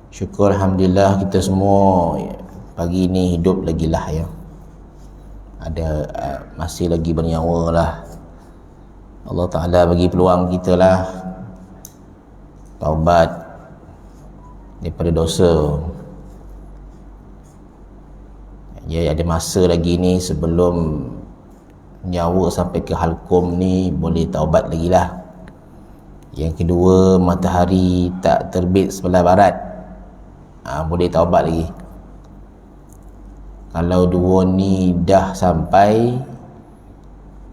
Syukur Alhamdulillah kita semua pagi ni hidup lagi lah ya. Ada masih lagi bernyawa lah. Allah Ta'ala bagi peluang kita lah taubat daripada dosa. Ya, ada masa lagi ni sebelum nyawa sampai ke halkum ni boleh taubat lagi lah. Yang kedua, matahari tak terbit sebelah barat, boleh taubat lagi. Kalau dua ni dah sampai,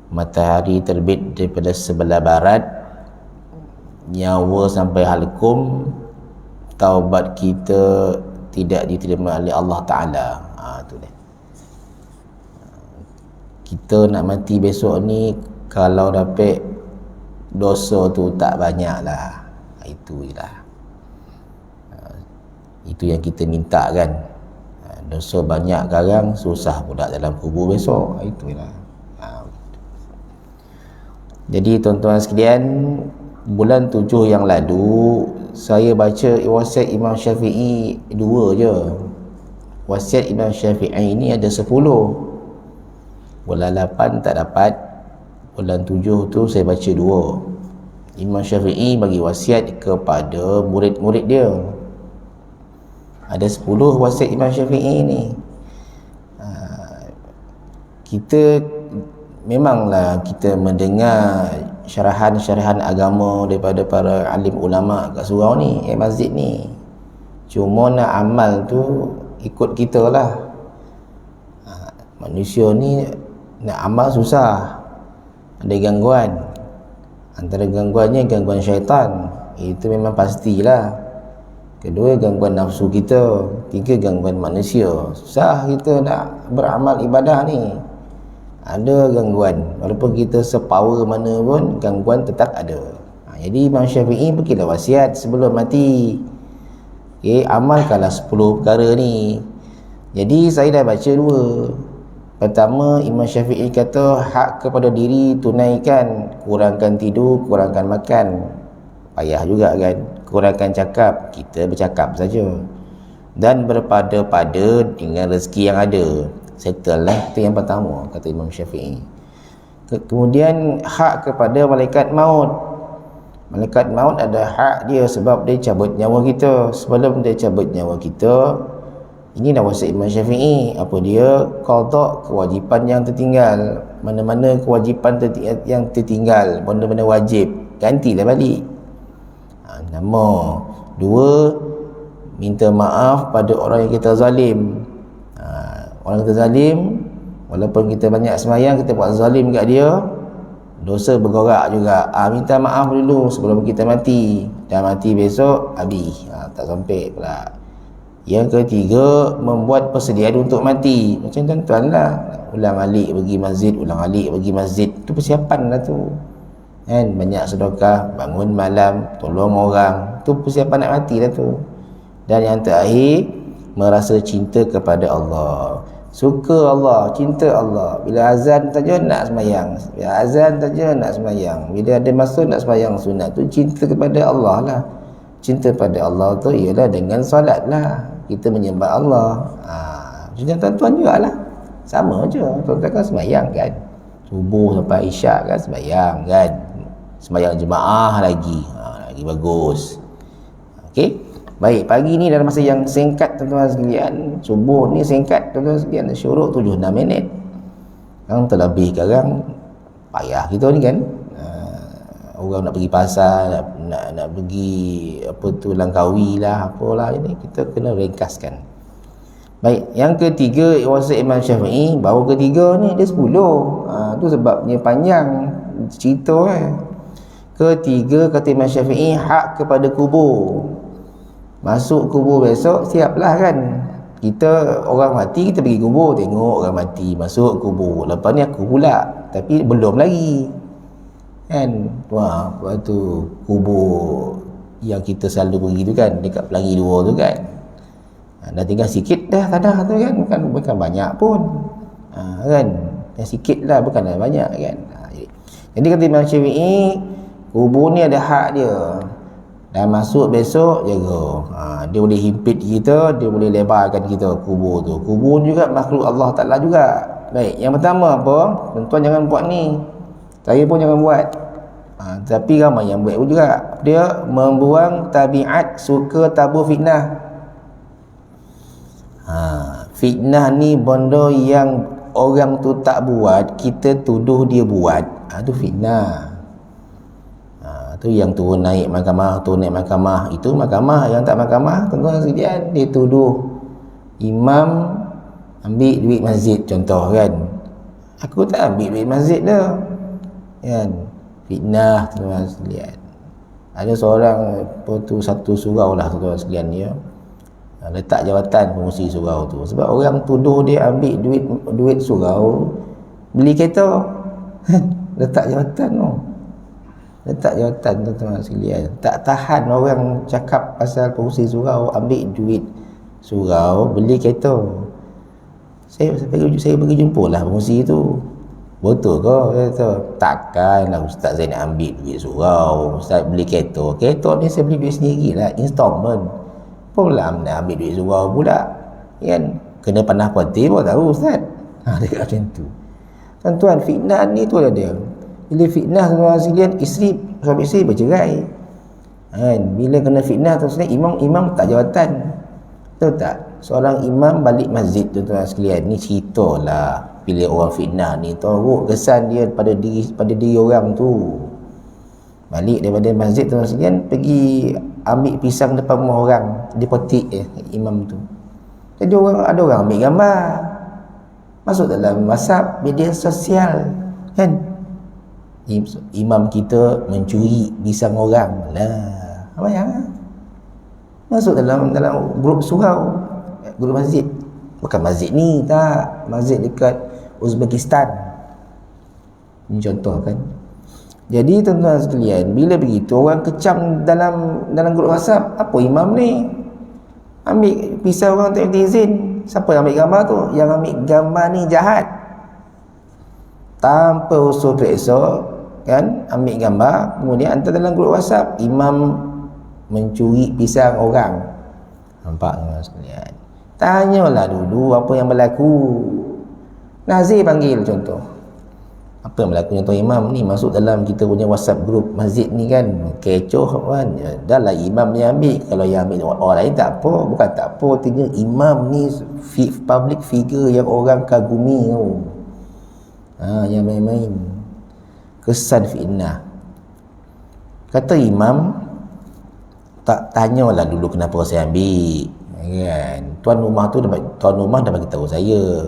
matahari terbit daripada sebelah barat, nyawa sampai halkum, taubat kita tidak diterima oleh Allah Ta'ala. Tu dia. Kita nak mati besok ni kalau dapat dosa tu tak banyak lah. Itu je lah. Itu yang kita minta kan. Dosa banyak sekarang, susah pula dalam kubur besok. Itu je lah. Jadi tuan-tuan sekalian, bulan 7 yang lalu saya baca wasiat Imam Syafi'i 2 je. Wasiat Imam Syafi'i ni ada 10. Bulan 8 tak dapat. Bulan 7 tu saya baca 2. Imam Syafi'i bagi wasiat kepada murid-murid dia. Ada 10 wasiat Imam Syafi'i ni. Kita memanglah kita mendengar syarahan-syarahan agama daripada para alim ulama kat surau ni, masjid ni. Cuma nak amal tu ikut kita lah. Manusia ni nak amal susah. Ada gangguan. Antara gangguannya gangguan syaitan. Itu memang pastilah. Kedua, gangguan nafsu kita. 3, gangguan manusia. Susah kita nak beramal ibadah ni. Ada gangguan. Walaupun kita sepower mana pun, gangguan tetap ada. Jadi Imam Syafi'i berilah wasiat sebelum mati. Amalkanlah 10 perkara ni. Jadi saya dah baca 2. Pertama, Imam Syafi'i kata hak kepada diri tunaikan. Kurangkan tidur, kurangkan makan. Payah juga kan. Kurangkan cakap, kita bercakap saja. Dan berpada-pada dengan rezeki yang ada. Settle lah. Itu yang pertama, kata Imam Syafi'i. Kemudian hak kepada malaikat maut. Malaikat maut ada hak dia sebab dia cabut nyawa kita. Sebelum dia cabut nyawa kita, ini dah wasiat Imam Syafi'i. Apa dia? Qada kewajipan yang tertinggal. Mana-mana kewajipan yang tertinggal, benda-benda wajib, gantilah balik. Nama. 2, minta maaf pada orang yang kita zalim. Orang kita zalim, walaupun kita banyak semayang, kita buat zalim kat dia, dosa bergorak juga. Minta maaf dulu sebelum kita mati. Dah mati besok, habis. Tak sampai pula. Yang ketiga, membuat persediaan untuk mati. Macam tuan-tuan lah, ulang alik pergi masjid, ulang alik pergi masjid. Itu persiapan lah tu kan. Banyak sedekah, bangun malam, tolong orang. Tu persiapan nak mati lah tu. Dan yang terakhir, merasa cinta kepada Allah. Suka Allah, cinta Allah. Bila azan saja nak semayang. Bila azan saja nak semayang. Bila ada masa nak semayang sunat tu, cinta kepada Allah lah. Cinta pada Allah tu ialah dengan solat lah. Kita menyembah Allah. Macam tuan-tuan juga lah. Sama je. Tuan-tuan kan semayang kan. Subuh sampai isyak kan semayang kan. Semayang jemaah lagi. Lagi bagus. Okey. Baik, pagi ni dalam masa yang singkat tuan-tuan sekalian. Subuh ni singkat tuan-tuan sekalian. Syuruk 7-6 minit. Sekarang terlebih sekarang payah kita ni kan. Orang nak pergi pasar, nak pergi apa tu, Langkawi lah, apalah ini, kita kena ringkaskan. Baik, yang ketiga wasiat Imam Syafi'i, baru ketiga ni dia 10. Tu sebabnya panjang cerita Ketiga, kata Imam Syafi'i, hak kepada kubur. Masuk kubur besok, siaplah kan. Kita orang mati, kita pergi kubur, tengok orang mati, masuk kubur. Lepas ni aku pula, tapi belum lagi kan. Lepas tu kubur yang kita selalu pergi tu kan, dekat Pelangi 2 tu kan. Dah tinggal sikit dah tanah tu kan, bukan banyak pun. Kan, yang sikit lah, bukanlah banyak kan. Jadi kata Imam Syafi'i, kubur ni ada hak dia. Dan masuk besok jaga. Dia boleh himpit kita, dia boleh lebarkan kita kubur tu. Kubur juga makhluk Allah Ta'ala juga. Baik, yang pertama apa? Tuan-tuan jangan buat ni. Saya pun jangan buat. Tapi ramai yang buat juga. Dia membuang tabiat suka tabur fitnah. Fitnah ni benda yang orang tu tak buat, kita tuduh dia buat. Itu fitnah. Tu yang turun naik mahkamah, itu mahkamah. Yang tak mahkamah, tuan-tuan sekalian, dia tuduh imam ambil duit masjid contoh kan. Aku tak ambil duit masjid dah kan. Fitnah tuan-tuan sekalian. Ada seorang satu surau lah tuan-tuan sekalian, dia letak jawatan pengurusi surau tu. Sebab orang tuduh dia ambil duit surau beli kereta. Letak jawatan tu. Letak jawatan tuan-tuan sekalian. Tak tahan orang cakap pasal pengurusi surau ambil duit surau beli kereta. Saya pergi jumpa lah pengurusi tu. Betul ke? Dia kata, takkan lah Ustaz saya nak ambil duit surau, Ustaz beli kereta. Kereta ni saya beli duit sendiri lah, installment. Pula nak ambil duit surau pula kan? Kena panah poti pun tahu Ustaz. Dia kata macam tu. Tuan-tuan, fitnah ni tu lah dia. Bila fitnah tuan-tuan sekalian, suami isteri bercerai kan? Bila kena fitnah tuan-tuan sekalian, imam tak jawatan. Tahu tak? Seorang imam balik masjid tuan-tuan sekalian. Ni cerita lah. Bila orang fitnah ni, teruk kesan dia pada diri orang tu. Balik daripada masjid tuan-tuan sekalian, pergi ambil pisang depan rumah orang, dia petik imam tu. Jadi ada orang ambil gambar, masuk dalam WhatsApp, media sosial kan. Imam kita mencuri pisang orang lah. Apa yang masuk dalam grup surau, grup masjid. Bukan masjid ni, tak, masjid dekat Uzbekistan. Ini contoh kan. Jadi tuan-tuan sekalian, bila begitu orang kecam dalam grup WhatsApp, apa imam ni ambil pisau orang tak izin. Siapa yang ambil gambar tu? Yang ambil gambar ni jahat. Tanpa usul periksa kan, ambil gambar, kemudian hantar dalam grup WhatsApp, imam mencuri pisang orang. Nampak tuan-tuan sekalian? Tanyalah dulu apa yang berlaku. Nazir panggil contoh. Apa yang berlaku contoh imam ni masuk dalam kita punya WhatsApp group masjid ni kan. Kecoh kan. Dah lah imam yang ambil. Kalau yang ambil orang lain tak apa. Bukan tak apa. Artinya imam ni public figure yang orang kagumi tu. Yang main-main. Kesan fitnah. Kata imam, tak tanyalah dulu kenapa saya ambil. Kan? Tuan rumah dah bagi tahu saya.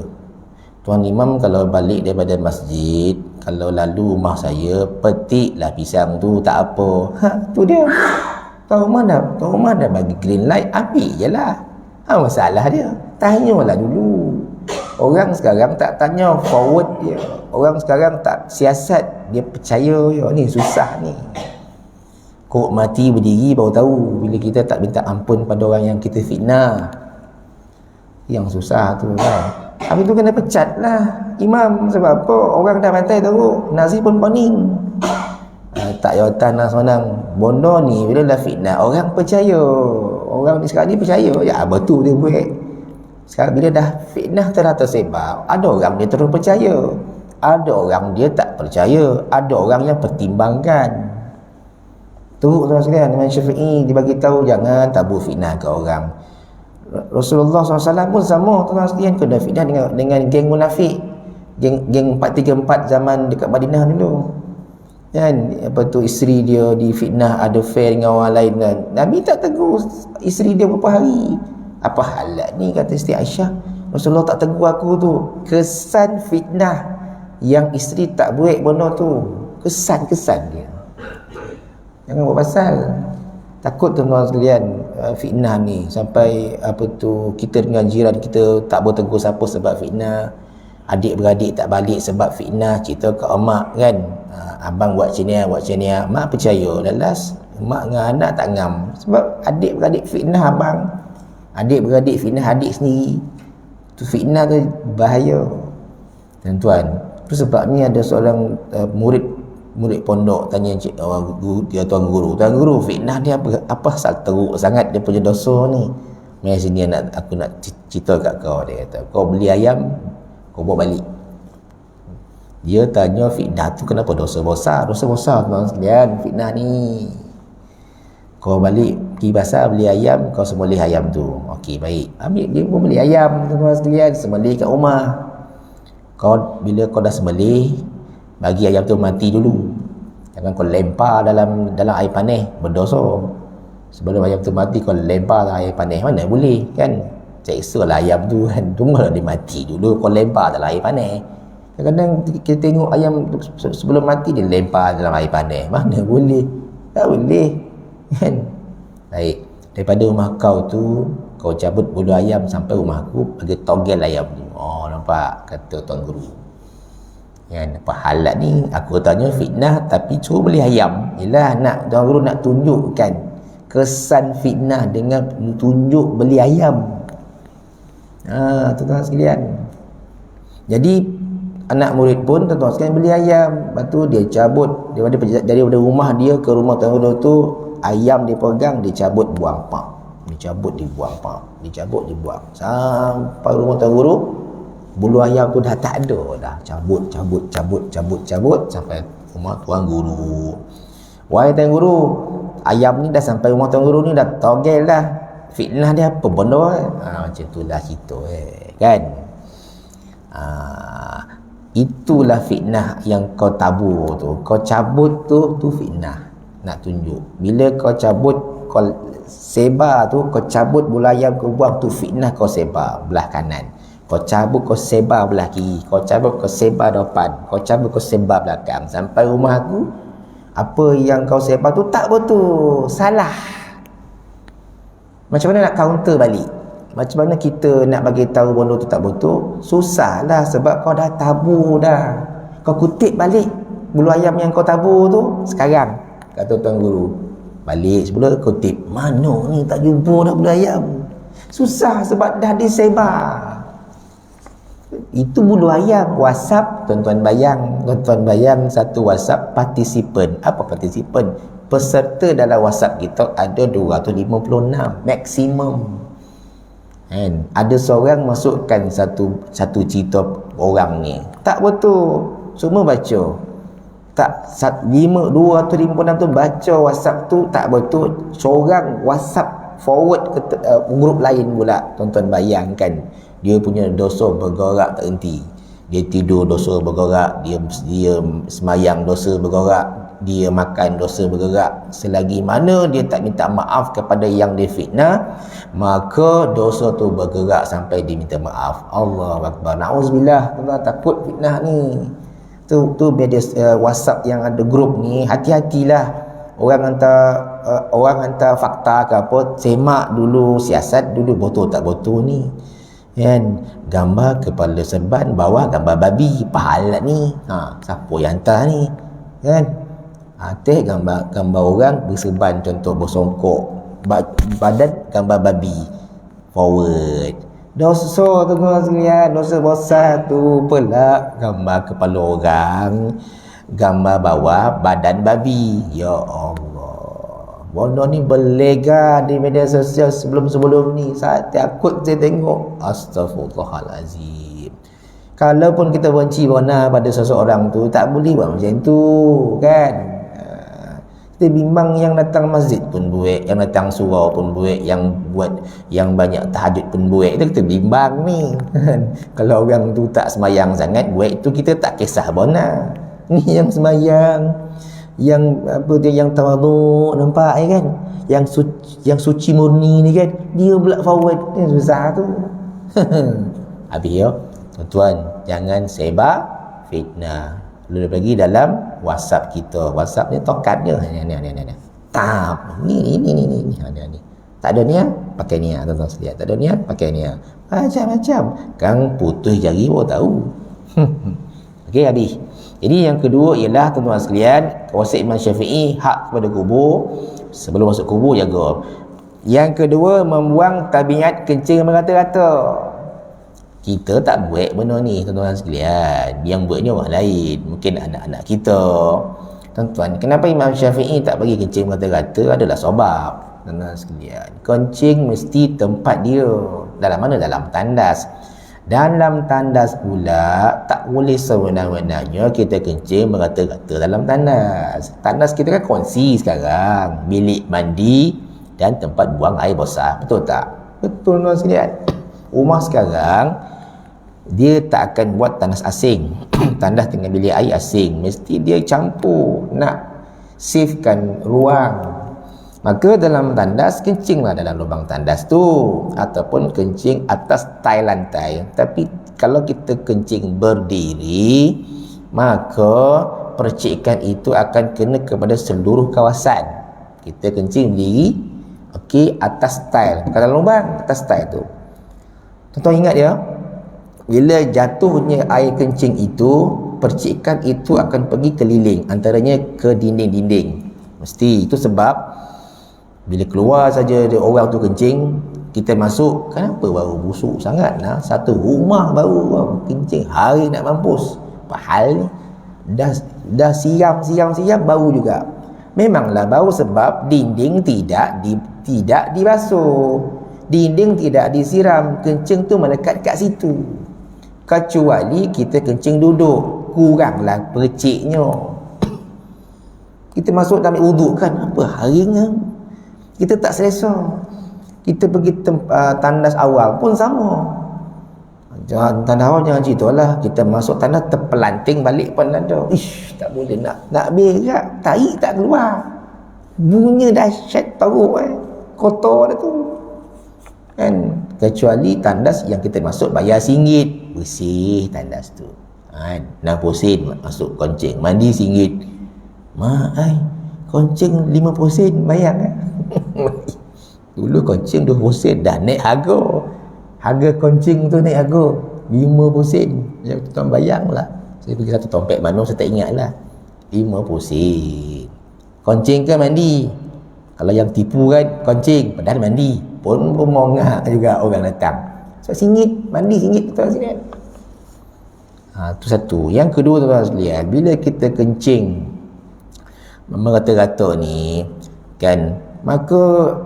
Tuan imam kalau balik daripada masjid, kalau lalu rumah saya, petiklah pisang tu, tak apa. Tu dia. Tuan rumah dah bagi green light, ambil je lah. Masalah dia. Tanyalah dulu. Orang sekarang tak tanya, forward dia. Orang sekarang tak siasat, dia percaya je. Ni susah ni. Kok mati berdiri baru tahu bila kita tak minta ampun pada orang yang kita fitnah. Yang susah tu kan. Habis tu kena pecat lah imam. Sebab apa? Orang dah pantai teruk, Nazir pun poning. Tak jawatan lah senang. Bondo ni bila dah fitnah, orang percaya. Orang ni sekarang ni percaya. Ya betul dia buat. Sekarang bila dah fitnah telah tersebar, ada orang dia terus percaya, ada orang dia tak percaya, ada orang yang pertimbangkan. Tu tuan sekalian, Imam Syafi'i dibagi tahu jangan tabur fitnah ke orang. Rasulullah SAW pun sama tuan sekalian, kena fitnah dengan geng munafik, geng 434 zaman dekat Madinah dulu. Kan apa tu, isteri dia difitnah ada affair dengan orang lain kan. Nabi tak tegur isteri dia berapa hari. Apa halat ni, kata Siti Aisyah, Rasulullah tak tegur aku tu. Kesan fitnah yang isteri tak buat benda tu, kesan dia. Jangan buat pasal. Takut tuan-tuan sekalian fitnah ni sampai apa tu, kita dengan jiran kita tak boleh tegur siapa sebab fitnah, adik-beradik tak balik sebab fitnah, cerita ke emak kan, abang buat sini, mak percaya, lalas mak dengan anak tak ngam sebab adik-beradik fitnah abang, adik-beradik fitnah adik sendiri. Tu fitnah tu bahaya tuan-tuan. Itu sebabnya ada seorang murid murid pondok tanya guru, dia tuan guru fitnah dia apa asal teruk sangat dia punya dosa ni. Mai sini aku nak cerita kat kau. Dia kata, kau beli ayam, kau bawa balik. Dia tanya fitnah tu kenapa dosa besar tuan sekalian, fitnah ni. Kau balik pergi pasar beli ayam, kau sembelih ayam tu. Okey, baik. Ambil dia pun beli ayam tuan sekalian, sembelih kat rumah. Bila kau dah sembelih, bagi ayam tu mati dulu. Jangan kau lempar dalam air panas, berdosa. Sebelum ayam tu mati kau lempar dalam air panas, mana boleh kan? Seksa lah ayam tu kan. Tunggulah dia mati dulu kau lempar dalam air panas. Kadang-kadang kita tengok ayam sebelum mati dia lempar dalam air panas, mana boleh? Tak boleh kan? Baik, daripada rumah kau tu kau cabut bulu ayam sampai rumah aku, bagi togel ayam tu. Oh, nampak kata tuan guru. Kan, apa halat ni? Aku tanya fitnah tapi suruh beli ayam. Yalah, nak tuan guru nak tunjukkan kesan fitnah dengan tunjuk beli ayam. Tuan-tuan sekalian. Jadi anak murid pun tuan-tuan sekalian beli ayam. Lepas tu dia cabut daripada rumah dia ke rumah tuan guru tu, ayam dia pegang, dia cabut buang pak. Dia cabut dibuang pak. Dia cabut dibuang. Sampai rumah tuan guru, bulu ayam tu dah tak ada dah. Cabut sampai rumah tuan guru. Wahai tuan guru, ayam ni dah sampai rumah tuan guru ni, dah togel dah. Fitnah dia apa benda? Macam itulah cerita kan. Itulah fitnah yang kau tabur tu. Kau cabut tu fitnah. Nak tunjuk. Bila kau cabut, kau sebar tu, kau cabut bulu ayam kau buang tu fitnah, kau sebar belah kanan. Kau cabut kau sebar belah kiri. Kau cabut kau sebar depan. Kau cabut kau sebar belakang. Sampai rumah aku, apa yang kau sebar tu tak betul, salah. Macam mana nak counter balik? Macam mana kita nak bagi tahu benda tu tak betul? Susah lah, sebab kau dah tabur dah. Kau kutip balik bulu ayam yang kau tabur tu sekarang. Kata tuan guru, balik sebelum kutip. Mana ni tak jumpa dah bulu ayam. Susah sebab dah disebar. Itu bulu ayam. WhatsApp, tuan-tuan bayang satu WhatsApp partisipan. Apa partisipan? Peserta dalam WhatsApp kita ada 256 maksimum. Kan? Ada seorang masukkan satu cerita orang ni tak betul, semua baca. Tak, 256 tu baca WhatsApp tu tak betul. Seorang WhatsApp forward ke grup lain pula. Tuan-tuan bayangkan, dia punya dosa bergerak tak henti. Dia tidur dosa bergerak, dia semayang dosa bergerak, dia makan dosa bergerak. Selagi mana dia tak minta maaf kepada yang dia fitnah, maka dosa tu bergerak sampai dia minta maaf. Allahu Akbar. Na'udzubillah. Allah takut fitnah ni. Tu media WhatsApp yang ada grup ni, hati-hatilah. Orang hantar fakta ke apa, semak dulu, siasat dulu betul tak betul ni. Kan, gambar kepala serban, bawah gambar babi, pahala ni. Siapa yang hantar ni? Kan? Atas gambar orang berserban, contoh bersongkok, badan gambar babi, forward. Dosa tu sekalian, dosa besar tu pula gambar kepala orang, gambar bawah badan babi. Ya Allah, benda ni berlega di media sosial sebelum ni. Saya takut saya tengok. Astaghfirullahalazim. Kalaupun kita benci benar pada seseorang tu, tak boleh buat macam tu kan. Kita bimbang yang datang masjid pun buat, yang datang surau pun buat, yang banyak tahajud pun buat. Itu kita bimbang ni. Kalau orang tu tak semayang sangat buat tu, kita tak kisah benar. Ni yang semayang, yang tawaduk, nampak kan? Yang suci murni ni kan, dia pula forward. Ni susah tu. Habis ya, tuan-tuan, jangan sebar fitnah. Lalu lagi dalam WhatsApp kita. WhatsApp ni tokat dia. Ni. Tap. Ni. Tak ada ni, pakai ni. Tuan-tuan sekalian. Tak ada ni, pakai ni. Macam-macam. Kang putus jari pun tahu. Okey, habis. Jadi yang kedua ialah, tuan-tuan sekalian, wasiat Imam Syafi'i, hak kepada kubur. Sebelum masuk kubur, jaga. Yang kedua, membuang tabiat kencing merata-rata. Kita tak buat benda ni, tuan-tuan sekalian. Yang buatnya orang lain. Mungkin anak-anak kita. Tuan-tuan, kenapa Imam Syafi'i tak bagi kencing merata-rata adalah sebab, tuan-tuan sekalian, kencing mesti tempat dia. Dalam mana? Dalam tandas. Dalam tandas pula tak boleh sewenang-wenangnya kita kencing merata-rata dalam tandas. Tandas kita kan kongsi sekarang, bilik mandi dan tempat buang air besar. Betul tak? Betul, tuan-tuan sekalian. Rumah sekarang dia tak akan buat tandas asing. Tandas dengan bilik air asing, mesti dia campur, nak savekan ruang. Maka dalam tandas, kencinglah dalam lubang tandas tu, ataupun kencing atas tail lantai. Tapi kalau kita kencing berdiri, maka percikan itu akan kena kepada seluruh kawasan. Kita kencing berdiri, okey, atas tail, bukan dalam lubang, atas tail tu. Tuan-tuan ingat ya, bila jatuhnya air kencing itu, percikan itu akan pergi keliling, antaranya ke dinding-dinding. Mesti. Itu sebab bila keluar saja orang tu kencing, kita masuk, kenapa bau busuk sangat? Nah, satu rumah bau kencing, hari nak mampus. Apa hal ni? Dah siam bau juga. Memanglah bau sebab dinding tidak dibasuh. Dinding tidak disiram, kencing tu melekat kat situ. Kecuali kita kencing duduk, kuranglah perciknya. Kita masuk dalam wuduk kan, apa harinya kita tak selesa. Kita pergi tandas awal pun sama. Tandas awal jangan ceritalah, kita masuk tandas terpelanting balik pun ada. Ish, tak boleh, nak berak, tahi tak keluar, bunyi dahsyat perut, kotor dah tu kan. Kecuali tandas yang kita masuk bayar RM1, bersih tandas tu kan. 60 sen masuk kencing, mandi RM1. Kencing 50 sen bayar kan. Dulu kencing 20 sen, dah naik harga kencing tu naik harga 50 sen. Yang tuan bayang lah, saya pergi satu tompek mana saya tak ingat lah, 50 sen. Kencing ke mandi? Kalau yang tipu kan kencing padahal mandi, pun mongah juga orang datang. So RM1 mandi, RM1 tuan sekalian. Tu satu. Yang kedua tuan sekalian, bila kita kencing merata-rata ni kan, maka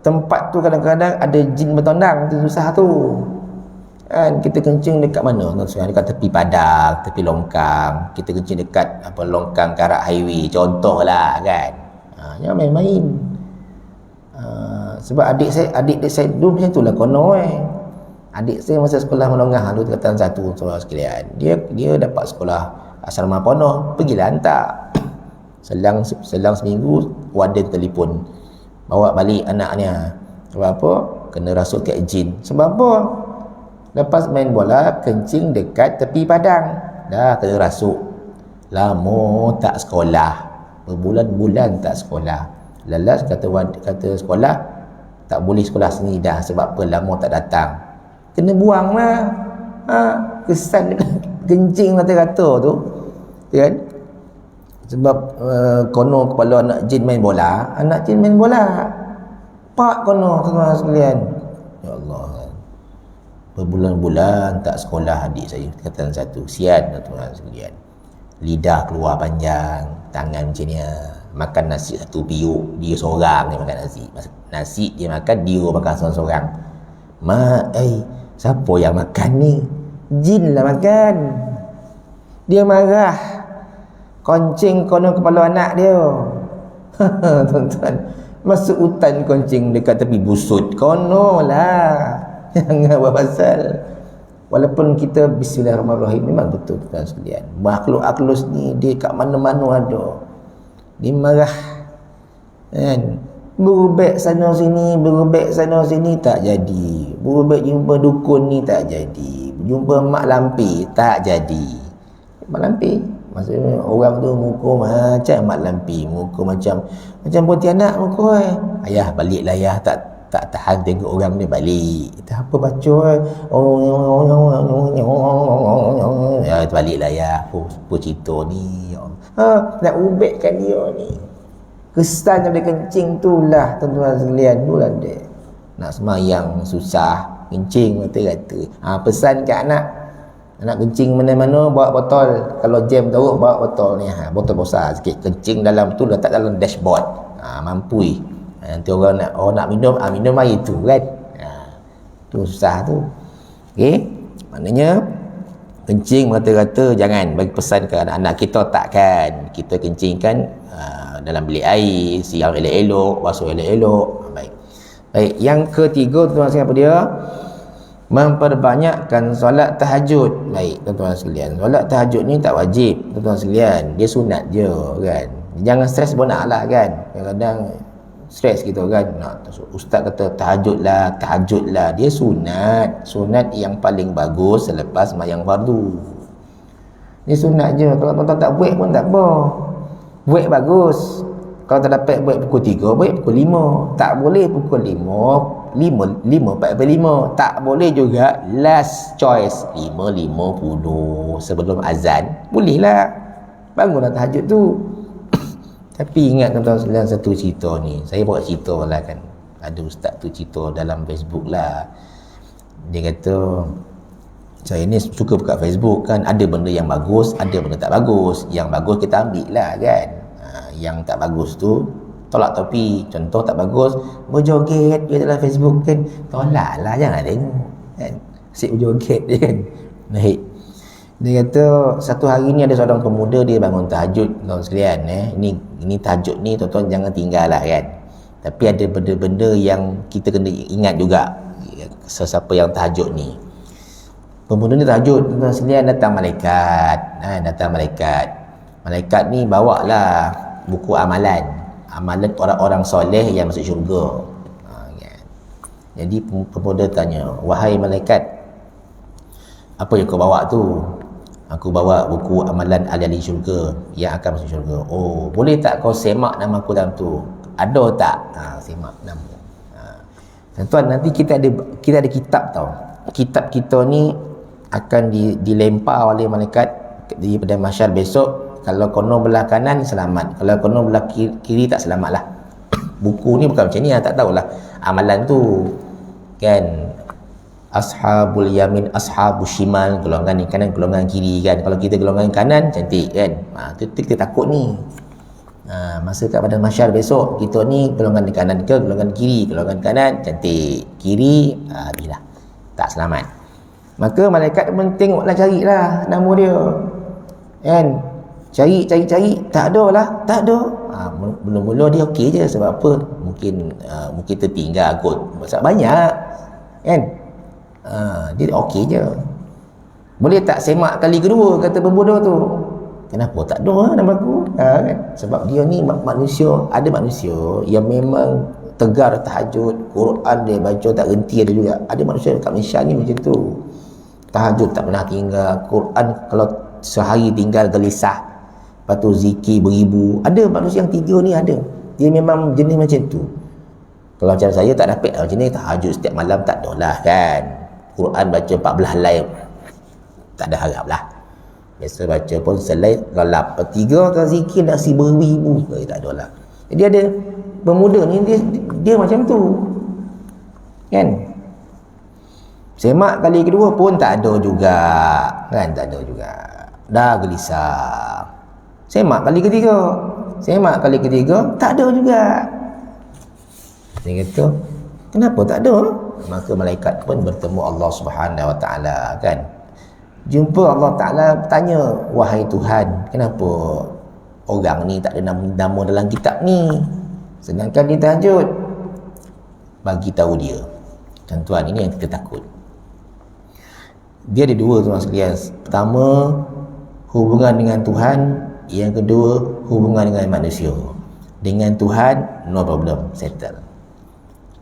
tempat tu kadang-kadang ada jin bertondang, tu susah tu kan. Kita kencing dekat mana tuan sekalian? Dekat tepi padang, tepi longkang. Kita kencing dekat longkang karak highway contohlah kan. Jangan main-main. Sebab adik saya dulu macam itulah kono Adik saya masa sekolah menengah dulu tingkatan 1 saudara sekalian, dia dapat sekolah asrama penuh, pergilah hantar. Selang seminggu warden telefon, bawa balik anaknya. Sebab apa? Kena rasuk kat jin. Sebab apa? Lepas main bola kencing dekat tepi padang, dah kena rasuk. Lama tak sekolah, berbulan-bulan tak sekolah. Lalas kata sekolah, tak boleh sekolah sini dah. Sebab apa? Lama tak datang, kena buang lah. Kesan kencing rata-rata tu kan. Sebab kono kepala anak jin main bola, pak kono tuan sekalian. Ya Allah, berbulan-bulan tak sekolah adik saya tingkatan 1. Sian tuan sekalian, lidah keluar panjang, tangan macam ni. Makan nasi satu piuk, dia seorang dia makan nasi dia makan, dia makan seorang-seorang. Siapa yang makan ni? Jin lah makan. Dia marah, kencing kono kepala anak dia. Tuan-tuan, masuk hutan kencing dekat tepi busut kono lah. Jangan buat pasal. Walaupun kita bismillahirrahmanirrahim, memang betul tuan sekalian, makhluk aklus ni dia kat mana-mana ada. Dia marah kan, berubek sana sini tak jadi, berubek jumpa dukun ni tak jadi, jumpa mak lampi tak jadi. Mak lampi maksudnya orang tu muka macam mak lampi, muka macam pontianak muka. Ayah baliklah ayah, tak tahan tengok orang ni, balik. Tak apa baca ya, baliklah ya. Apa cerita ni? Nak ubekkan dia ni. Kesan yang dia kencing tu lah tuan-tuan sekalian, tu lah dia. Nak semayang susah, kencing rata-rata. Pesan kat anak, Nak kencing mana-mana bawa botol. Kalau jam teruk bawa botol ni, botol besar sikit. Kencing dalam tu, letak dalam dashboard. Mampu. Nanti orang nak minum, minum air tu kan. Tu susah tu. Okey. Maknanya kencing rata-rata jangan. Bagi pesan ke anak-anak kita takkan. Kita kencingkan dalam bilik air, siang elok-elok, basuh elok-elok. Baik, yang ketiga tuan-tuan sekalian apa dia? Memperbanyakkan solat tahajud. Baik, tuan-tuan sekalian, solat tahajud ni tak wajib, tuan-tuan sekalian. Dia sunat je kan. Jangan stres benar lah kan. Kadang-kadang stres kita kan. Ustaz kata tahajudlah. Dia sunat. Sunat yang paling bagus selepas sembahyang fardu. Dia sunat je. Kalau tuan-tuan tak buat pun tak apa. Buat bagus. Kalau tak dapat buat pukul 3, buat pukul 5. Tak boleh pukul 5:45. Tak boleh juga last choice 5:50 sebelum azan. Bolehlah. Bangunlah tahajud tu. Tapi ingat tuan-tuan sekalian satu cerita ni. Saya buat cerita lah kan. Ada ustaz tu cerita dalam Facebook lah. Dia kata, saya ni suka buka Facebook kan. Ada benda yang bagus, ada benda tak bagus. Yang bagus kita ambil lah kan. Yang tak bagus tu tolak topi. Contoh tak bagus, berjoget dia dalam Facebook kan. Tolak lah, jangan tengok kan. Asyik berjoget dia kan. Baik. Dia kata satu hari ni ada seorang pemuda, dia bangun tahajud tuan sekalian. Ini tahajud ni tuan-tuan jangan tinggal lah kan. Tapi ada benda-benda yang kita kena ingat juga. Sesiapa yang tahajud ni, pemuda ni tahajud tuan sekalian, datang malaikat. Malaikat ni bawa lah buku amalan orang-orang soleh yang masuk syurga. Jadi pemuda tanya, wahai malaikat, apa yang kau bawa tu? Aku bawa buku amalan ahli syurga yang akan masuk syurga. Oh, boleh tak kau semak nama aku dalam tu? Ada tak? Semak nama. Tuan-tuan, nanti kita ada kitab tau. Kitab kita ni akan dilempar oleh malaikat di padang mahsyar besok. Kalau kono belah kanan selamat, kalau kono belah kiri tak selamat lah. Buku ni bukan macam ni lah, tak tahulah amalan tu kan. Ashabul yamin, ashabul shimal, golongan ni kanan, golongan kiri kan. Kalau kita golongan kanan, cantik kan. Tu kita takut ni. Masa kat padang mahsyar besok, kita ni golongan di kanan ke golongan kiri? Golongan kanan, cantik. Kiri, bila tak selamat. Maka malaikat pun tengoklah, carilah nama dia kan. Cari, tak ada lah. Mula-mula dia okey je. Sebab apa? Mungkin tertinggal kot. Sebab banyak kan. Dia okey je. Boleh tak semak kali kedua, kata pemuda tu. Kenapa tak ada nama aku? Kan? Sebab dia ni manusia. Ada manusia yang memang tegar tahajud, Quran dia baca tak henti ada juga. Ada manusia kat Malaysia ni macam tu. Tahajud tak pernah tinggal, Quran kalau sehari tinggal gelisah. Lepas tu zikir beribu. Ada manusia yang tiga ni ada. Dia memang jenis macam tu. Kalau macam saya tak dapat macam ni, tahajud setiap malam tak ada lah kan. Quran baca 14 helai tak ada harap lah. Biasa baca pun selai gelap. Tiga kan zikir nak si beribu, tak ada lah. Jadi ada pemuda ni dia macam tu kan. Semak kali kedua pun tak ada juga kan, tak ada juga. Dah gelisah. Semak kali ketiga tak ada juga. Dia kata, kenapa tak ada? Maka malaikat pun bertemu Allah Subhanahu Wa Taala kan. Jumpa Allah Taala, tanya, wahai Tuhan, kenapa orang ni tak ada nama dalam kitab ni? Sedangkan dia tahajud. Bagi tahu dia. Tuan-tuan, ini yang kita takut. Dia ada dua tuan sekalian. Pertama, hubungan dengan Tuhan. Yang kedua, hubungan dengan manusia. Dengan Tuhan, no problem, settle.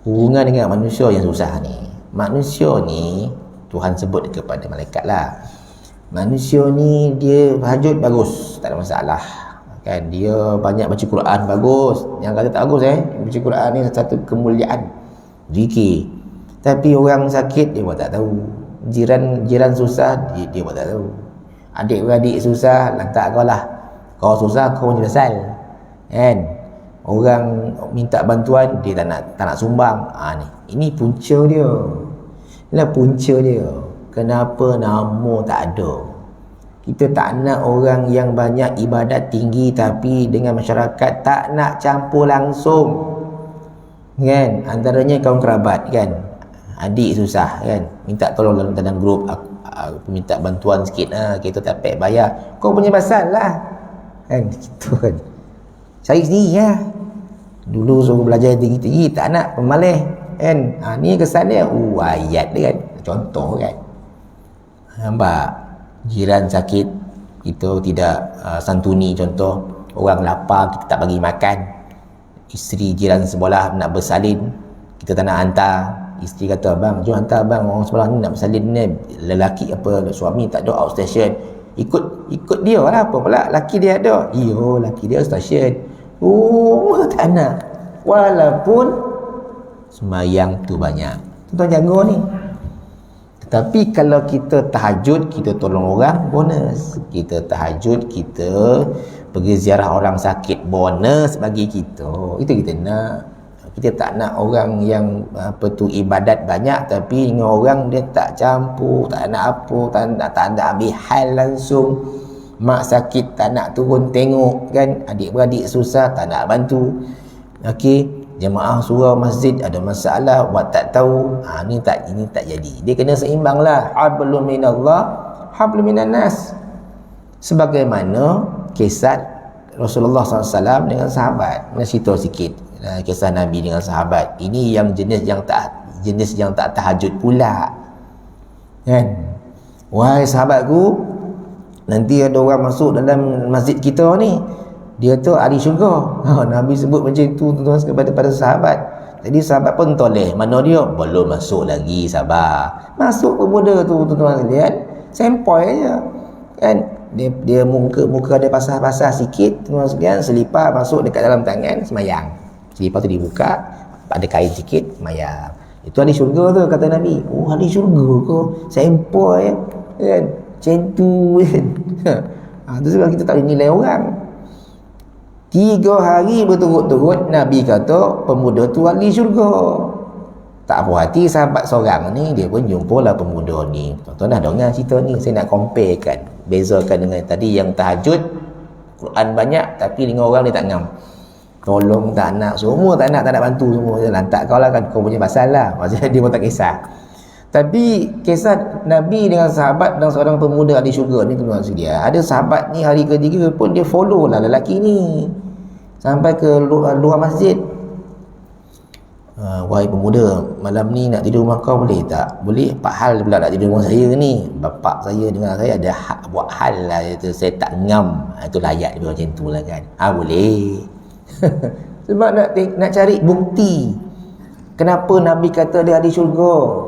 Hubungan dengan manusia yang susah ni. Manusia ni, Tuhan sebut kepada malaikat lah. Manusia ni, dia tahajud bagus, tak ada masalah. Kan, dia banyak baca Quran, bagus. Yang kata tak bagus baca Quran ni satu kemuliaan. Zikir. Tapi orang sakit, dia pun tak tahu. Jiran susah, dia pun tak tahu. Adik-beradik susah, lantak kau lah. Kau susah, kau menyesal kan. Orang minta bantuan, dia tak nak sumbang. Ini punca dia. Inilah punca dia. Kenapa nama tak ada? Kita tak nak orang yang banyak ibadat tinggi tapi dengan masyarakat tak nak campur langsung. Kan? Antaranya kaum kerabat kan. Adik susah kan. Minta tolong dalam grup, aku minta bantuan sikit, kita tak payah bayar. Kau punya pasal lah. Kan gitu kan. Cari sendiri lah. Dulu suruh belajar tinggi-tinggi tak nak, pemalih kan. Ni kesan dia ayat dia kan. Contoh kan. Nampak jiran sakit kita tidak santuni, contoh orang lapar kita tak bagi makan, isteri jiran sebelah nak bersalin kita tak nak hantar, isteri kata abang jom hantar abang, orang sebelah ni nak bersalin ni, lelaki apa suami tak ada outstation, ikut dia lah, apa pula laki dia ada, laki dia outstation, tak nak walaupun sembahyang tu banyak. Tuan jaga ni. Tapi kalau kita tahajud, kita tolong orang, bonus. Kita tahajud, kita pergi ziarah orang sakit, bonus bagi kita. Itu kita nak. Kita tak nak orang yang ibadat banyak tapi dengan orang dia tak campur, tak nak apa, tak nak ambil hal langsung. Mak sakit tak nak turun tengok kan, adik-beradik susah tak nak bantu. Okey, jemaah surau masjid ada masalah, buat tak tahu, ini tak jadi. Dia kena seimbang lah. Hablum minallah, hablum minan nas. Sebagaimana kisah Rasulullah SAW dengan sahabat. Nak cerita sikit kisah Nabi dengan sahabat. Ini yang jenis yang tak tahajud pula kan. Wahai sahabatku, nanti ada orang masuk dalam masjid kita ni, dia tu ahli syurga. Nabi sebut macam tu tuan-tuan kepada sahabat. Jadi sahabat pun toleh. Mana dia? Belum masuk lagi, sabar. Masuk pemuda tu tuan-tuan sekalian, sempoi aja kan. Dia muka dia basah-basah sikit tuan-tuan sekalian, selipar masuk dekat dalam tangan, semayang. Selipar tu dibuka, ada kain sikit, semayang. Itu ahli syurga tu kata Nabi. Ahli syurga ke? Sempoi kan. Macam tu kan. Tu sebab kita tak boleh nilai orang. 3 hari berturut-turut Nabi kata pemuda tu ahli syurga. Tak puas hati sahabat seorang ni, dia pun jumpalah pemuda ni. Tuan-tuan dah dengar cerita ni, saya nak comparekan, bezakan dengan tadi yang tahajud Quran banyak tapi dengan orang ni tak ngam. Tolong tak nak, semua tak nak bantu semua. Lantak kau lah kan, kau punya pasal lah. Maksudnya dia pun tak kisah. Tapi kisah Nabi dengan sahabat dan seorang pemuda ahli syurga ni tuan-tuan sekalian, ada sahabat ni hari ketiga pun dia follow lah lelaki ni sampai ke luar masjid. Wahai pemuda, malam ni nak tidur rumah kau boleh tak? Boleh. Pak Hal pula nak tidur rumah saya ni. Bapak saya dengan saya ada hak buat hal lah, itu saya tak ngam. Itu layak dia macam tu lah kan. Boleh. Sebab nak cari bukti kenapa Nabi kata dia ahli syurga.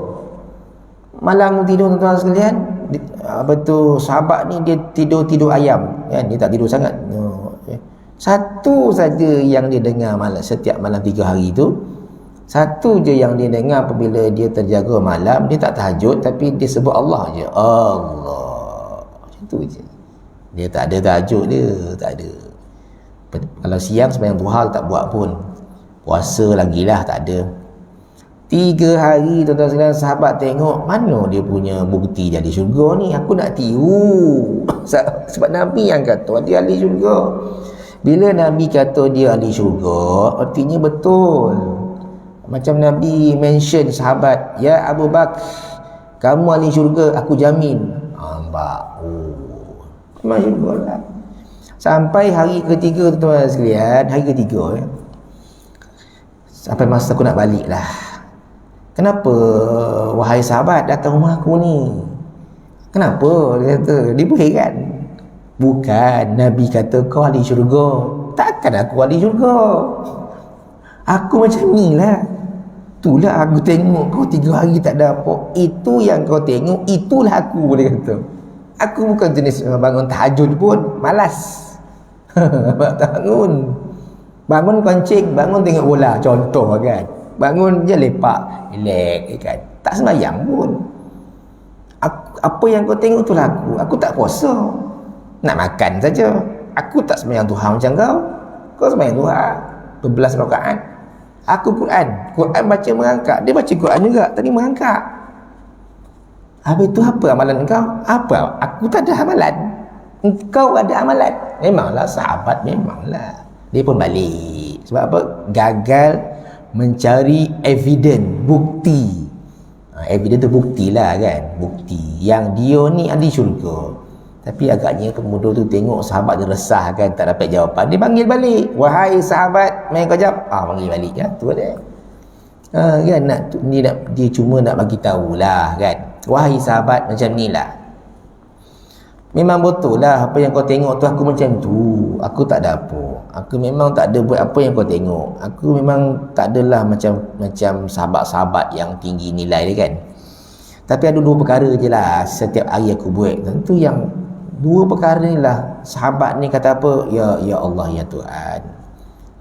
Malam tidur tuan-tuan sekalian, sahabat ni dia tidur ayam kan, dia tak tidur sangat. Satu saja yang dia dengar setiap malam 3 hari tu, satu je yang dia dengar apabila dia terjaga malam, dia tak tahajud tapi dia sebut Allah je. Allah. Macam tu je. Dia tak ada tahajud dia, tak ada. Kalau siang sembahyang duha tak buat pun. Puasa lagilah tak ada. 3 hari tuan-tuan sekalian, sahabat tengok mana dia punya bukti jadi syurga ni. Aku nak tiru. Sebab Nabi yang kata dia ahli syurga. Bila Nabi kata dia ahli syurga, artinya betul. Macam Nabi mention sahabat, ya Abu Bakar, kamu ahli syurga, aku jamin. Nampak? Memang syurga lah. Sampai hari ketiga tuan-tuan sekalian, hari ketiga sampai masa aku nak balik lah. Kenapa wahai sahabat datang rumah aku ni? Kenapa? Dia kata, dia pun heran. Bukan, Nabi kata kau ahli syurga. Takkan aku ahli syurga. Aku macam ni lah. Itulah aku tengok kau 3 hari tak ada apa. Itu yang kau tengok, itulah aku, dia kata. Aku bukan jenis bangun tahajud pun, malas. Bangun kancing, bangun tengok bola, contoh kan. Bangun je lepak, relax kan. Tak sembahyang pun. Apa yang kau tengok itulah aku. Aku tak puasa. Nak makan saja. Aku tak sembahyang duha macam kau. Kau sembahyang duha berbelas rakaat. Aku Quran baca merangkak. Dia baca Quran juga, tadi merangkak. Habis tu apa amalan engkau? Apa? Aku tak ada amalan. Engkau ada amalan. Memanglah sahabat, memanglah. Dia pun balik. Sebab apa? Gagal mencari evidence, bukti. Evidence tu bukti lah kan. Bukti yang dia ni ahli syurga. Tapi agaknya pemuda tu tengok sahabat dia resah kan, tak dapat jawapan. Dia panggil balik. Wahai sahabat, main kau jawab. Panggil balik kan. Tu dia. Kan dia cuma nak bagi tahulah kan. Wahai sahabat, macam ni lah. Memang betul lah apa yang kau tengok tu, aku macam tu. Aku tak ada apa. Aku memang tak ada buat apa yang kau tengok. Aku memang tak adalah macam sahabat-sahabat yang tinggi nilai dia kan. Tapi ada dua perkara je lah setiap hari aku buat. Tentu yang dua perkara ni lah sahabat ni kata apa? Ya Allah, ya Tuhan,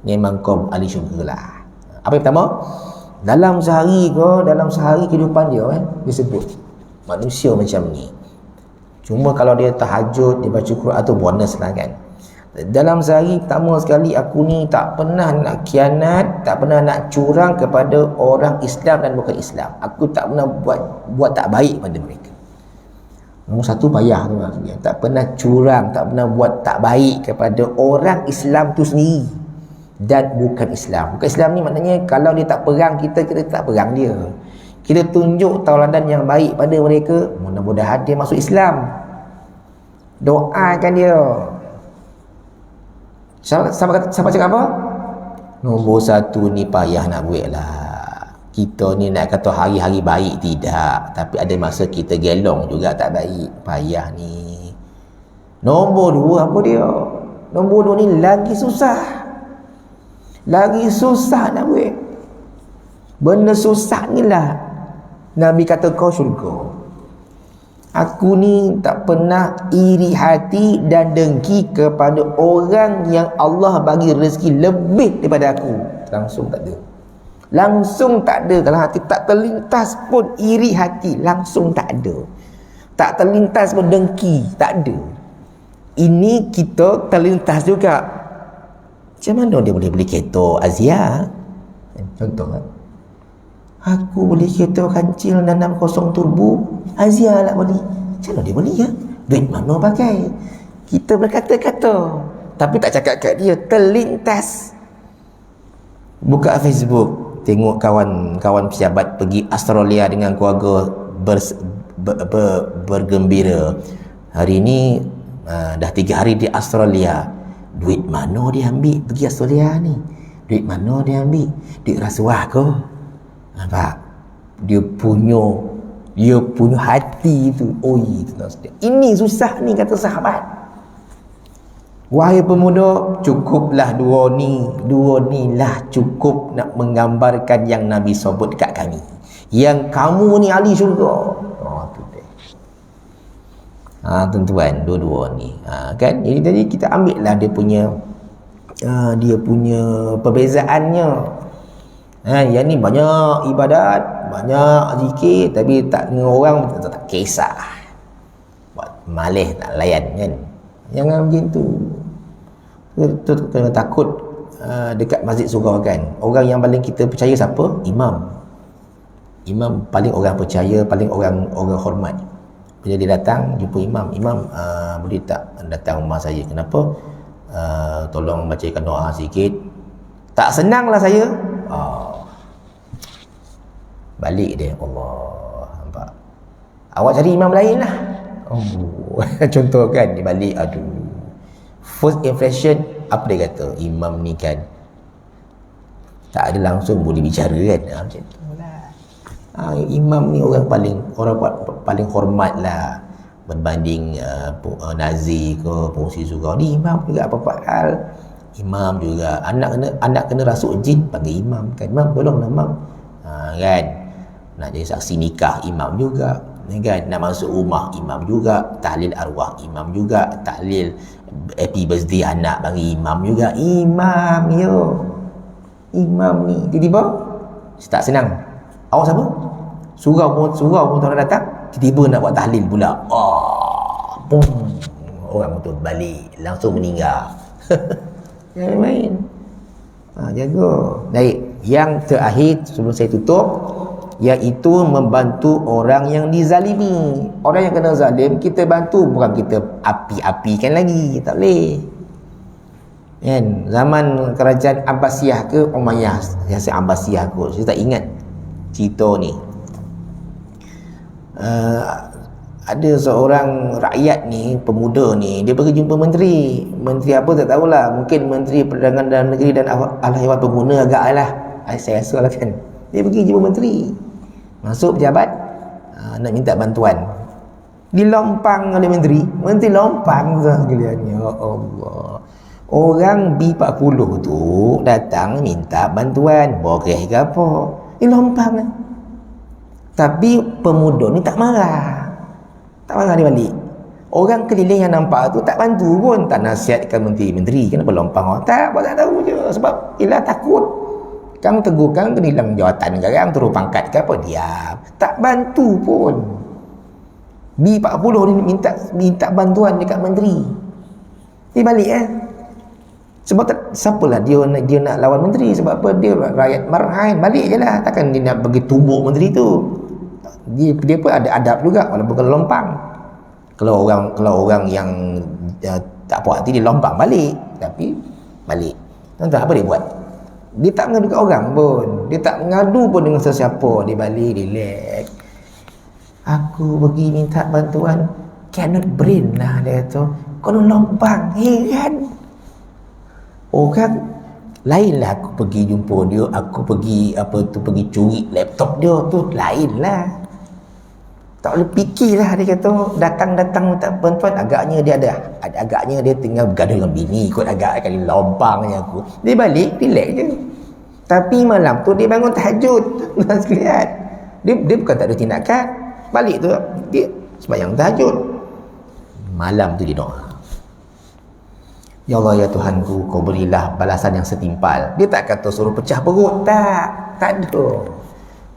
memang kau ahli syurga lah. Apa yang pertama? Dalam sehari kehidupan dia dia sebut manusia macam ni. Cuma kalau dia tahajud, dia baca Quran tu bonus lah kan. Dalam sehari pertama sekali aku ni tak pernah nak khianat, tak pernah nak curang kepada orang Islam dan bukan Islam. Aku tak pernah buat tak baik pada mereka. Nombor satu payah tu maksudnya. Tak pernah curang, tak pernah buat tak baik kepada orang Islam tu sendiri dan bukan Islam. Bukan Islam ni maknanya kalau dia tak perang kita tak perang dia. Kita tunjuk tauladan yang baik pada mereka, mudah-mudahan dia masuk Islam. Doakan dia. Siapa cakap apa? Nombor satu ni payah nak buat lah. Kita ni nak kata hari-hari baik tidak, tapi ada masa kita gelong juga tak baik. Payah ni. Nombor dua apa dia? Nombor dua ni lagi susah. Lagi susah nak buat. Benda susah ni lah Nabi kata kau syurga. Aku ni tak pernah iri hati dan dengki kepada orang yang Allah bagi rezeki lebih daripada aku. Langsung tak ada. Langsung tak ada. Kalau hati tak terlintas pun iri hati, langsung tak ada. Tak terlintas pun dengki, tak ada. Ini kita terlintas juga. Macam mana dia boleh beli kereta Azia? Contoh kan. Aku beli kereta kancil 660 turbo, Azia lah beli. Macam mana dia beli ya? Duit mana pakai? Kita berkata-kata, tapi tak cakap kat dia, terlintas. Buka Facebook, tengok kawan-kawan pejabat pergi Australia dengan keluarga bergembira. Hari ni dah 3 hari di Australia. Duit mana dia ambil pergi Australia ni? Duit mana dia ambil? Duit rasuah ke? Nampak? Dia punya hati tu. Ini susah ni kata sahabat. Wahai pemuda, cukuplah dua ni lah cukup nak menggambarkan yang Nabi sebut dekat kami. Yang kamu ni ahli syurga. Tu dia. Tuan-tuan, dua-dua ni. Kan? Jadi kita ambil lah dia punya perbezaannya. Yang ni banyak ibadat, banyak zikir, tapi tak dengan orang tak kisah. Buat malih tak layan kan. Jangan macam tu. Tu kena takut dekat masjid surau kan. Orang yang paling kita percaya siapa? Imam. Imam paling orang percaya, paling orang hormat. Bila dia datang jumpa imam, boleh tak datang rumah saya? Kenapa? Tolong bacakan doa sikit. Tak senanglah saya. Balik dia. Allah, nampak? Awak cari imam lain lah. Contoh kan, dia balik. First impression, apa dia kata? Imam ni kan tak ada langsung boleh bicara kan. Macam tu lah. Imam ni orang paling hormat lah berbanding Nazir ke Pengusi Surau. Ni imam juga apa-apa hal. Imam juga anak kena rasuk jin, panggil imam kan. Imam tolonglah imam. Kan, nak jadi saksi nikah imam juga kan, nak masuk rumah imam juga, tahlil arwah imam juga, tahlil happy birthday anak bagi imam juga. Imam ni tiba-tiba tak senang. Awak siapa? Surau pun tak datang, tiba-tiba nak buat tahlil pula. Orang betul balik langsung meninggal. Jangan main. Jaga. Baik, yang terakhir sebelum saya tutup, iaitu membantu orang yang dizalimi. Orang yang kena zalim kita bantu, bukan kita api-apikan lagi. Tak boleh. Kan zaman kerajaan Abbasiyah ke Umayyah, Abbasiyah kot, saya tak ingat cerita ni. Ada seorang rakyat ni, pemuda ni, dia pergi jumpa menteri apa tak tahulah, mungkin menteri perdagangan dalam negeri dan ahli pengguna agak lah, saya rasa lah kan. Dia pergi jumpa menteri, masuk pejabat, nak minta bantuan, dilompang oleh menteri lompang sekalian. Ya Allah, orang B40 tu datang minta bantuan, boleh ke apa, dilompang. Tapi pemuda ni tak marah dia balik. Orang keliling yang nampak tu tak bantu pun, tak nasihatkan menteri, kenapa lompang? Tak tahu je, sebab ialah takut. Kamu tegur, kamu kena hilang jawatan sekarang, turun pangkat ke apa, diam, tak bantu pun. B40 ni minta bantuan dekat menteri, dia balik sebab siapalah dia nak lawan menteri, sebab apa, dia rakyat marhain, balik je lah, takkan dia nak pergi tumbuk menteri tu. Dia pun ada adab juga, walaupun kena lompang. Kalau orang yang tak puas hati, dia lompang balik, tapi balik. Tuan-tuan, apa dia buat? Dia tak mengadu kat orang pun, dia tak mengadu pun dengan sesiapa, dia balik, relax. Aku pergi minta bantuan, cannot brain lah dia tu, kena lompang, heran. Orang lainlah, aku pergi jumpa dia, aku pergi pergi curi laptop dia tu, lainlah. Tak boleh fikirlah, dia kata datang minta bantuan, agaknya dia tinggal bergaduh dengan bini kot, agak kali lompangnya aku. Dia balik, relax je. Tapi malam tu dia bangun tahajud. Sekalian, dia bukan tak ada tindakan, balik tu dia sembahyang tahajud. Malam tu dia doa, ya Allah, ya Tuhanku, kau berilah balasan yang setimpal. Dia tak kata suruh pecah perut, tak ada.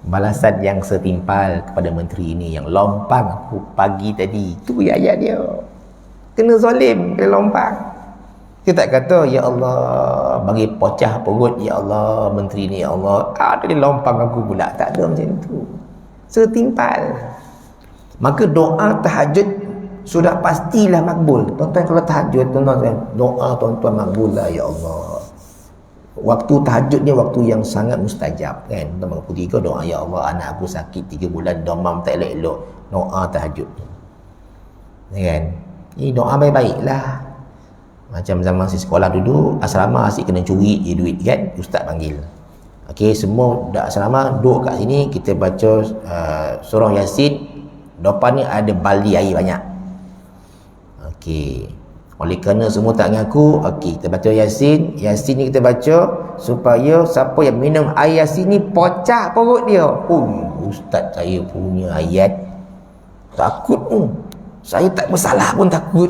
Balasan yang setimpal kepada menteri ini yang lompang aku pagi tadi. Itu ayat dia. Kena zalim, kena lompang. Dia tak kata, ya Allah, bagi pecah perut, ya Allah, menteri ni, ya Allah, dia lompang aku pula. Tak ada macam tu. Setimpal. Maka doa tahajud sudah pastilah makbul. Tuan-tuan, kalau tahajud, tuan-tuan, doa tuan-tuan makbul lah, ya Allah. Waktu tahajud ni waktu yang sangat mustajab, kan? Tuan-tuan, waktu 3 doa, ya Allah, anak aku sakit 3 bulan, demam tak elok-elok, doa tahajud, kan? Ini doa baik-baik lah. Macam zaman si sekolah dulu, asrama asyik kena curi duit, kan? Ustaz panggil, okey, semua dah asrama duduk kat sini, kita baca surah Yasin, depan ni ada baldi air banyak. Okey, oleh kerana semua tak mengaku, okey, kita baca Yasin ni kita baca supaya siapa yang minum air Yasin ni pecah perut dia. Ustaz saya punya ayat, takut saya tak bersalah pun takut.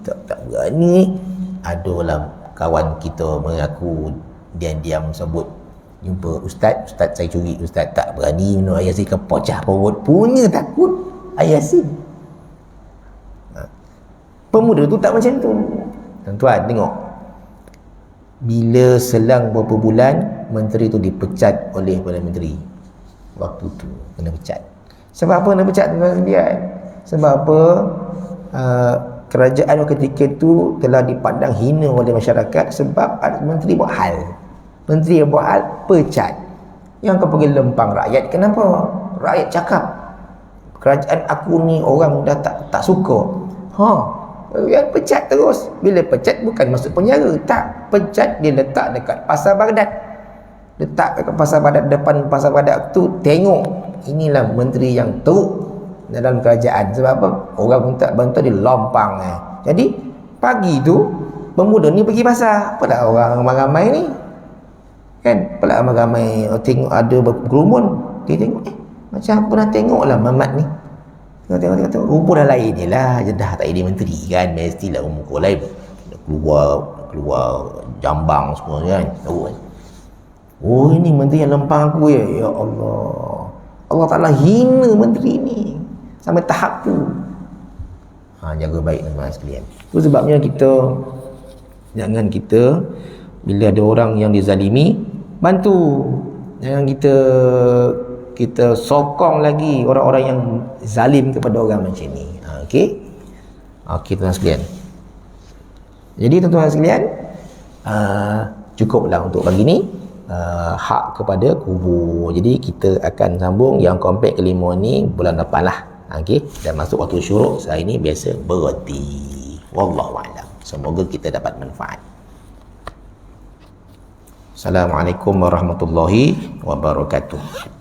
Tak berani. Adalah kawan kita mengaku diam-diam sebut, jumpa ustaz saya curi, ustaz tak berani minum air Yasin, ke pecah perut punya, takut air Yasin. Pemuda tu tak macam tu. Tuan-tuan tengok, bila selang beberapa bulan, menteri tu dipecat oleh Perdana Menteri. Waktu tu kena pecat. Sebab apa kena pecat, tuan-tuan sekalian? Sebab apa? Kerajaan ketika tu telah dipandang hina oleh masyarakat sebab menteri buat hal. Menteri yang buat hal, pecat. Yang kau pergi lempang rakyat, kenapa? Rakyat cakap, kerajaan aku ni orang dah tak suka. Yang pecat terus. Bila pecat bukan masuk penjara, tak, pecat dia letak dekat pasar Baghdad. Letak dekat pasar Baghdad, depan pasar Baghdad tu, tengok inilah menteri yang teruk dalam kerajaan. Sebab apa? Orang minta bantuan, dia lompang. Jadi pagi tu pemuda ni pergi pasar, apalah orang ramai-ramai ni, kan? Apalah ramai-ramai, tengok ada berkerumun. Dia tengok, macam apa nak tengok lah Mamat ni. Tengok rumput dah lain je lah, dah tak jadi menteri kan, mestilah rumput lain, keluar jambang semua kan. Ini menteri yang lempang aku ya Allah. Allah Ta'ala hina menteri ni sampai tahap tu. Jaga baik teman-teman sekalian. Itu sebabnya jangan kita bila ada orang yang dizalimi, bantu. Jangan kita kita sokong lagi orang-orang yang zalim kepada orang macam ni. Okey. Okey tuan-tuan sekalian. Jadi tuan-tuan sekalian, cukuplah untuk pagi ni hak kepada kubur. Jadi kita akan sambung yang komplek kelima ni bulan depan lah. Okey, dan masuk waktu syuruk sehari ni biasa berhenti. Wallahu a'lam. Semoga kita dapat manfaat. Assalamualaikum warahmatullahi wabarakatuh.